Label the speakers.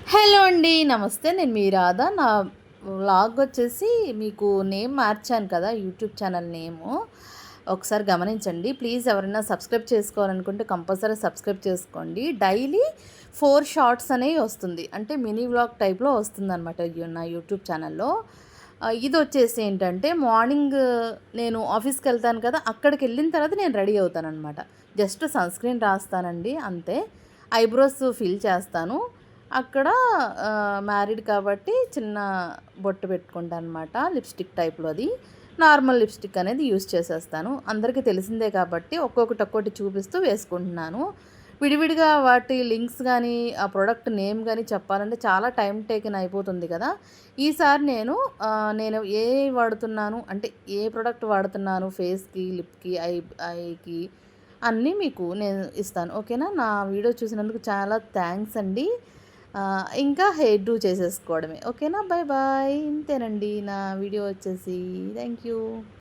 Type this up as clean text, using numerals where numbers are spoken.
Speaker 1: Hello అండి. నమస్తే. నేను మీ రాధా. నా వ్లాగ్ వచ్చేసి మీకు నేమ్ మార్చాను కదా! యూట్యూబ్ ఛానల్ నేము. ఒకసారి గమనించండి. ప్లీజ్ ఎవరైనా సబ్స్క్రైబ్ చేసుకోవాలనుకుంటే కంపల్సరీ సబ్స్క్రైబ్ చేసుకోండి. డైలీ 4 షార్ట్స్ అనేవి వస్తుంది. అంటే మినీ వ్లాగ్ టైప్‌లో వస్తుందనమాట నా యూట్యూబ్ ఛానల్‌లో. ఇదొచ్చేసి ఏంటంటే మార్నింగ్ నేను ఆఫీస్‌కెళ్తాను కదా! అక్కడికెళ్ళిన తర్వాత నేను రెడీ అవుతాననమాట. జస్ట్ సన్‌స్క్రీన్ రాస్తానండి అంతే. ఐబ్రోస్ ఫిల్ చేస్తాను. అక్కడ మ్యారీడ్ కాబట్టి చిన్న బొట్టు పెట్టుకుంటాననమాట. లిప్‌స్టిక్ టైప్‌లో అది. నార్మల్ లిప్‌స్టిక్ అనేది యూజ్ చేసేస్తాను. అందరికీ తెలిసిందే కాబట్టి ఒక్కొక్కటి చూపిస్తూ వేసుకుంటున్నాను. విడివిడిగా వాటి లింక్స్ గానీ, ఆ ప్రొడక్ట్ నేమ్ గానీ చెప్పాలంటే చాలా టైమ్ టేకెన్ అయిపోతుంది కదా! ఈసారి నేను వాడుతున్నాను అంటే ఏ ప్రొడక్ట్ వాడుతున్నాను ఫేస్‌కి, లిప్‌కి, ఐకి అన్నీ మీకు నేను ఇస్తాను. ఓకేనా? నా వీడియో చూసినందుకు చాలా థ్యాంక్స్ అండి. ఇంకా హెయిర్ డూ చేసేసుకోవడమే. ఓకేనా? Bye bye. ఇంతేనండి నా వీడియో వచ్చేసి. Thank you.